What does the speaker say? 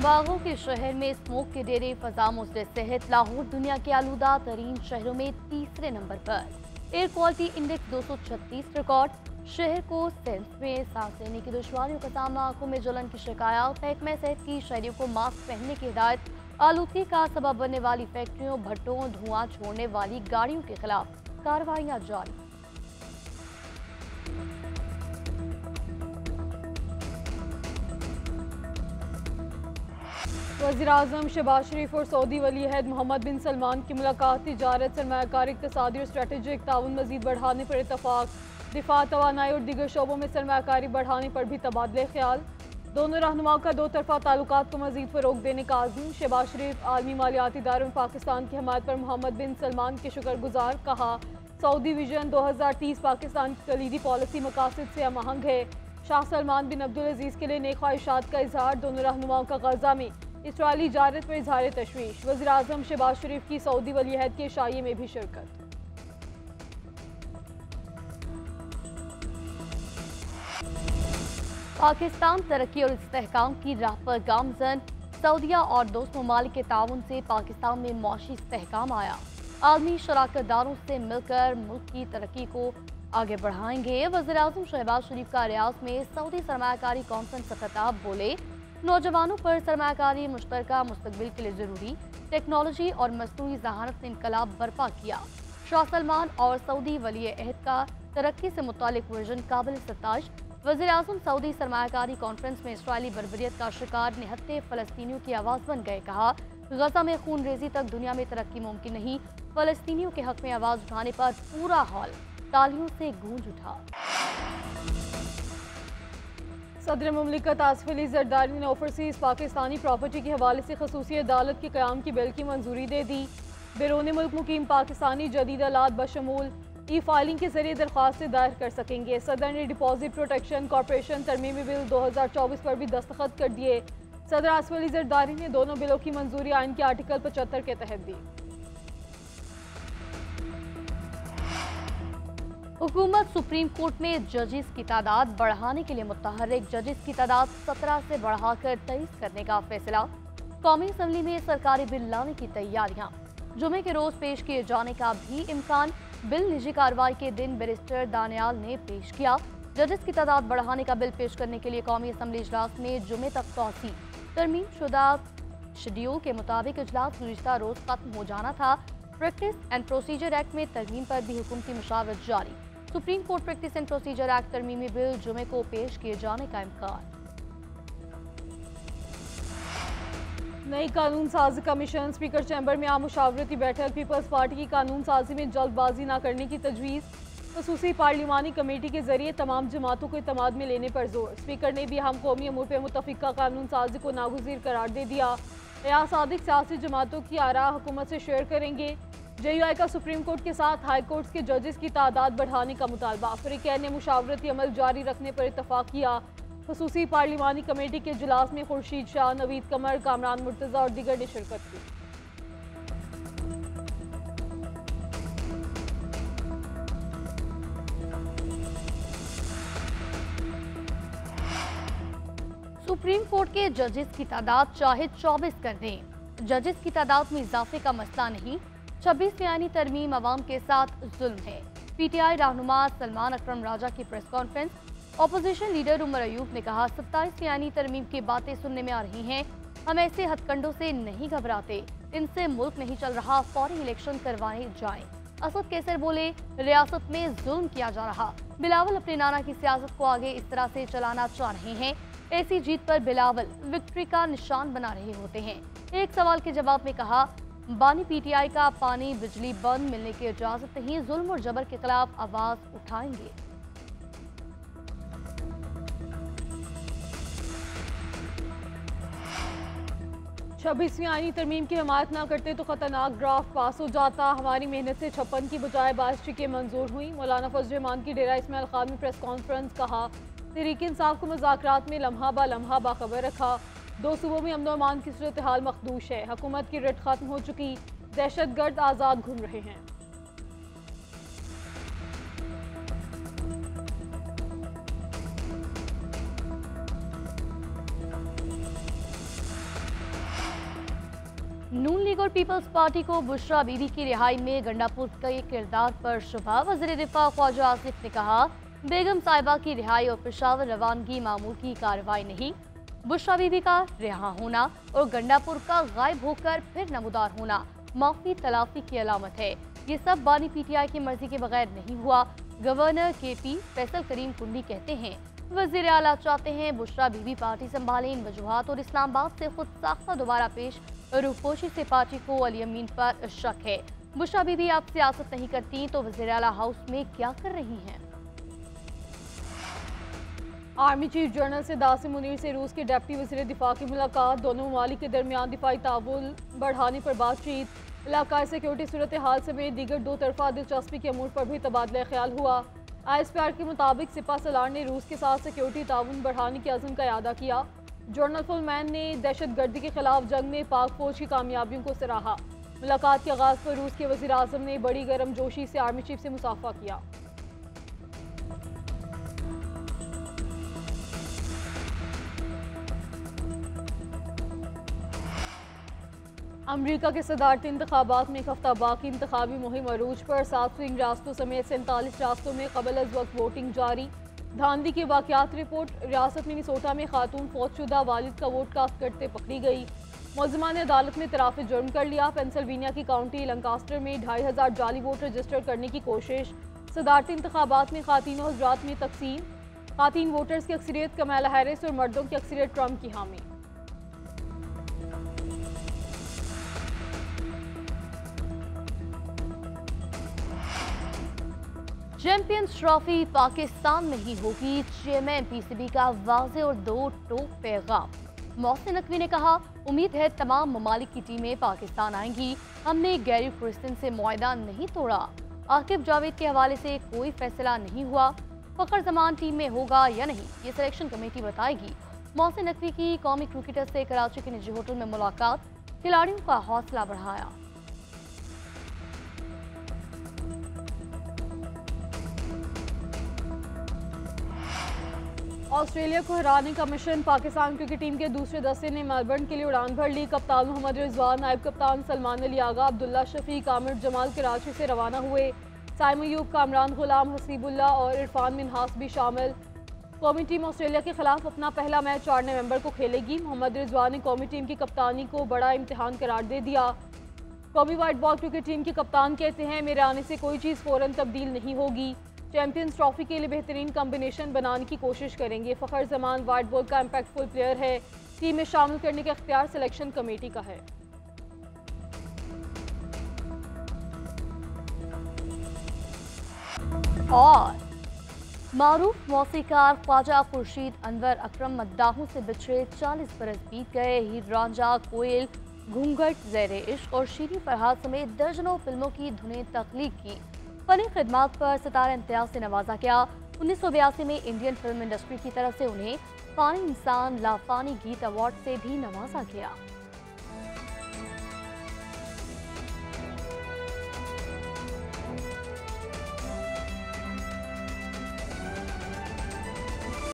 बागों के शहर में स्मोक के डेरे फजा मुजरिस सहित लाहौर दुनिया के आलूदा तरीन शहरों में तीसरे नंबर पर। Air quality index 236 record. शहर को सेंस में सांस लेने की दुश्वारियों का सामना, आंखों में जलन की शिकायत, महकमे सेहत की शहरियों को मास्क पहनने की हिदायत, आलूदगी का सबब बनने वाली फैक्ट्रियों, भट्टों, धुआं छोड़ने वाली गाड़ियों के खिलाफ कार्रवाइयां जारी। वज़ीर-ए-आज़म शहबाज शरीफ और सऊदी वली अहद मोहम्मद बिन सलमान की मुलाकात। तिजारत, सरमायाकारी, इक़्तिसादी और स्ट्रेटेजिक ताउन मज़ीद बढ़ाने पर इत्तफ़ाक़। दिफा, तवानाई और दीगर शोबों में सरमायाकारी बढ़ाने पर भी तबादले ख्याल। दोनों रहनुमाओं का दो तरफ़ा ताल्लुकात को मज़ीद फ़रोग़ देने का आज़म। शहबाज शरीफ आलमी मालियाती इदारों में पाकिस्तान की हमायत पर मोहम्मद बिन सलमान के शुक्रगुजार। कहा, सऊदी विजन 2030 पाकिस्तान की कलीदी पॉलिसी मकासद से हमआहंग है। शाह सलमान बिन अब्दुल अजीज़ के लिए नेक ख्वाहिशात का इजहार। दोनों रहनुमाओं का गजा में इसराइली इजारत पर इजहार तशवीश। वज़ीर-ए-आज़म शहबाज शरीफ की सऊदी वली अहद के इशाइये में भी शिरकत। पाकिस्तान तरक्की और इस्तेहकाम की राह पर गामजन। सऊदिया और दोस्त ममालिक के ताउन से पाकिस्तान में मौशी इस्तेहकाम आया। आलमी शराकतदारों से मिलकर मुल्क की तरक्की को आगे बढ़ाएंगे। वज़ीर-ए-आज़म शहबाज शरीफ का रियाद में सऊदी सरमायाकारी कॉन्फ्रेंस से खिताब। बोले, नौजवानों पर सरमायाकारी मुश्तरका मुस्तकबिल के लिए जरूरी टेक्नोलॉजी और मसनूई ज़हानत ने इनकलाब बर्पा किया। शाह सलमान और सऊदी वली अहद का तरक्की से मुतालिक विजन काबिल सताइश। वज़ीर-ए-आज़म सऊदी सरमायाकारी कॉन्फ्रेंस में इसराइली बर्बरियत का शिकार निहत्ते फ़लस्तीनियों की आवाज़ बन गए। कहा, गजा में खून रेजी तक दुनिया में तरक्की मुमकिन नहीं। फ़लस्तीनियों के हक में आवाज़ उठाने पर पूरा हॉल तालियों से गूंज उठा। सदर मुमलिकत आसिफ अली जरदारी ने ओवरसीज़ पाकिस्तानी प्रॉपर्टी के हवाले से खसूसी अदालत के क़याम की बिल की मंजूरी दे दी। बैरून मुल्क मुकीम पाकिस्तानी जदीद आलात बशमूल ई फाइलिंग के जरिए दरख्वास्तें दायर कर सकेंगे। सदर ने डिपॉजिट प्रोटेक्शन कॉरपोरेशन तरमीमी बिल 2024 पर भी दस्तखत कर दिए। सदर आसिफ अली जरदारी ने दोनों बिलों की मंजूरी आइन के आर्टिकल 75 के तहत दी। हुकूमत सुप्रीम कोर्ट में जजेस की तादाद बढ़ाने के लिए मुतहर्रिक। जजेस की तादाद 17 से बढ़ाकर 23 करने का फैसला। कौमी असम्बली में सरकारी बिल लाने की तैयारियां। जुमे के रोज पेश किए जाने का भी इम्कान। बिल निजी कार्रवाई के दिन बैरिस्टर दानियाल ने पेश किया। जजेस की तादाद बढ़ाने का बिल पेश करने के लिए कौमी असम्बली इजलास में जुमे तक तौसी। तरमीम शुदा शेड्यूल के मुताबिक इजलास गुज़िश्ता रोज खत्म हो जाना था। प्रैक्टिस एंड प्रोसीजर एक्ट में तरमीम पर भी हुकूमती मुशावरत जारी। Supreme Court practice and procedure act तरमीमी बिल जुमे को पेश किए जाने का इम्कान। नई कानून साजी कमीशन। स्पीकर चैम्बर में आम मुशावरती बैठक। पीपल्स पार्टी की कानून साजी में जल्दबाजी न करने की तजवीज़। खसूसी पार्लिमानी कमेटी के जरिए तमाम जमातों को इत्तेमाद में लेने पर जोर। स्पीकर ने भी हम कौमी अमूर पर मुतफ़िका कानून साजी को नागुज़ीर करार दे दिया। या सादिक सियासी जमातों की आरा हुकूमत से शेयर करेंगे। JUI का सुप्रीम कोर्ट के साथ हाई कोर्ट के जजेस की तादाद बढ़ाने का मुतालबा। फ्रीकैन ने मुशावरती अमल जारी रखने पर इत्तफाक किया। खसूसी पार्लिमानी कमेटी के इजलास में खुर्शीद शाह, नवीद कमर, कामरान मुर्तज़ा और दीगर ने शिरकत की। सुप्रीम कोर्ट के जजेस की तादाद चाहे 24 कर दें, जजेस की तादाद में इजाफे का मसला नहीं। 26 फ़ियानी तरमीम अवाम के साथ जुल्म है। PTI रहनुमा सलमान अकरम राजा की press conference. Opposition leader Umar Ayub ने कहा, 27 फ़ियानी तरमीम की बातें सुनने में आ रही हैं। हम ऐसे हथकंडों से नहीं घबराते, इनसे मुल्क नहीं चल रहा, फौरी इलेक्शन करवाए जाएं। असद कैसर बोले, रियासत में जुल्म किया जा रहा। बिलावल अपने नाना की सियासत को आगे इस तरह से चलाना चाह रहे हैं। ऐसी जीत पर बिलावल विक्ट्री का निशान बना रहे होते हैं। एक सवाल के जवाब में कहा, बानी PTI का पानी बिजली बंद मिलने की इजाजत नहीं, जुल्म और जबर के खिलाफ आवाज उठाएंगे। छब्बीसवीं आईनी तरमीम की हिमायत ना करते तो खतरनाक ड्राफ्ट पास हो जाता। हमारी मेहनत से 56 की बजाय 22 टिकें मंजूर हुई। मौलाना फजल रहमान की डेरा इस्माइल खान में प्रेस कॉन्फ्रेंस। कहा, तहरीक इंसाफ को मुज़ाकरात में लम्हा बाखबर रखा। दो सूबों में अमन व अमान की सूरत हाल मखदूश है। हुकूमत की रट खत्म हो चुकी, दहशतगर्द आज़ाद घूम रहे हैं। लीग और पीपल्स पार्टी को बुशरा बीबी की रिहाई में गंडापुर के किरदार पर शुबा। वज़ीर दिफा ख्वाजा आसिफ ने कहा, बेगम साहिबा की रिहाई और पेशावर रवानगी मामूल की कार्रवाई नहीं, बुशरा बीबी का रिहा होना और गंडापुर का गायब होकर फिर नमूदार होना माफी तलाफी की अलामत है। ये सब बानी पीटीआई की मर्जी के बगैर नहीं हुआ। गवर्नर केपी फैसल करीम कुंडी कहते हैं, वज़ीर आला चाहते हैं बुशरा बीबी पार्टी संभाले। इन वजूहात और इस्लामाबाद से खुद साख्ता दोबारा पेश रूपोशी से पार्टी को अली अमीन पर शक है। बुशरा बीबी आप सियासत नहीं करती तो वज़ीर आला हाउस में क्या कर रही हैं? आर्मी चीफ जनरल से दासिम मुनीर से रूस के डिप्टी वज़ीर दिफा की मुलाकात। दोनों ममालिक के दरमियान दिफाई ताउन बढ़ाने पर बातचीत। इलाकाई सिक्योरिटी सूरत हाल समेत दीगर दो तरफा दिलचस्पी के अमूर पर भी तबादला ख्याल हुआ। ISPR के मुताबिक सिपा सलार ने रूस के साथ सिक्योरिटी ताउन बढ़ाने के अज़्म का इआदा किया। जनरल फुलमैन ने दहशत गर्दी के खिलाफ जंग में पाक फौज की कामयाबियों को सराहा। मुलाकात के आगाज़ पर रूस के वज़ीर आज़म ने बड़ी गर्मजोशी से आर्मी चीफ से मुसाफा किया। अमरीका के सदारती इंतखाबात में एक हफ्ता बाकी। इंतखाबी मुहिम अरूज पर 7 स्विंग रास्तों समेत 47 रास्तों में कबल अज वक्त वोटिंग जारी। धांधली के वाक़यात रिपोर्ट। रियासत मिनेसोटा में खातून फौजशुदा वालिद का वोट कास्ट करते पकड़ी गई। मुलज़िमा ने अदालत में तराफ़ जुर्म कर लिया। पेंसिल्वेनिया की काउंटी लंकास्टर में 2500 जाली वोट रजिस्टर करने की कोशिश। सदारती इंतखाबात में ख़ातीन और हज़रात में तकसीम। ख़ातीन वोटर्स की अक्सरियत कमला हैरिस और मर्दों की अक्सरियत ट्रंप की हामी। चैंपियंस ट्रॉफी पाकिस्तान में ही होगी, चेयरमैन PCB का वाज़े और दो टोक पैगाम। मोहसिन नकवी ने कहा, उम्मीद है तमाम ममालिक की टीमें पाकिस्तान आएंगी। हमने गैरी क्रिस्टन से मुआहदा नहीं तोड़ा। आकिब जावेद के हवाले से कोई फैसला नहीं हुआ। फ़खर जमान टीम में होगा या नहीं, ये सिलेक्शन कमेटी बताएगी। मोहसिन नकवी की कौमी क्रिकेटर से कराची के निजी होटल में मुलाकात, खिलाड़ियों का हौसला बढ़ाया। ऑस्ट्रेलिया को हराने का मिशन। पाकिस्तान क्रिकेट टीम के दूसरे दस्ते ने मेलबर्न के लिए उड़ान भर ली। कप्तान मोहम्मद रिजवान, नायब कप्तान सलमान अली आगा, अब्दुल्ला शफीक, आमिर जमाल कराची से रवाना हुए। साइम अयूब, कामरान गुलाम, हसीबुल्ला और इरफान मिन्हास भी शामिल। कौमी टीम ऑस्ट्रेलिया के खिलाफ अपना पहला मैच 4 नवंबर को खेलेगी। मोहम्मद रिजवान ने कौमी टीम की कप्तानी को बड़ा इम्तिहान करार दे दिया। कौमी वाइट बॉल क्रिकेट टीम के कप्तान कहते हैं, मेरे आने से कोई चीज़ फ़ौरन तब्दील नहीं होगी। चैंपियंस ट्रॉफी के लिए बेहतरीन कॉम्बिनेशन बनाने की कोशिश करेंगे। फ़खर जमान वाइट बॉल का इम्पैक्टफुल प्लेयर है। टीम में शामिल करने का इख्तियार सिलेक्शन कमेटी का है। और मारूफ मौसीकार ख्वाजा खुर्शीद अनवर अकरम मद्दाहों से बिछड़े 40 बरस बीत गए। हीर रांझा, कोयल, घूंघट, ज़ेरे इश्क और शीरी फरहाद समेत दर्जनों फिल्मों की धुनें तख्लीक की। फनी खिदमात पर सितारा इम्तियाज से नवाजा गया। 1982 में इंडियन फिल्म इंडस्ट्री की तरफ से उन्हें फानी इंसान लाफानी गीत अवार्ड से भी नवाजा गया।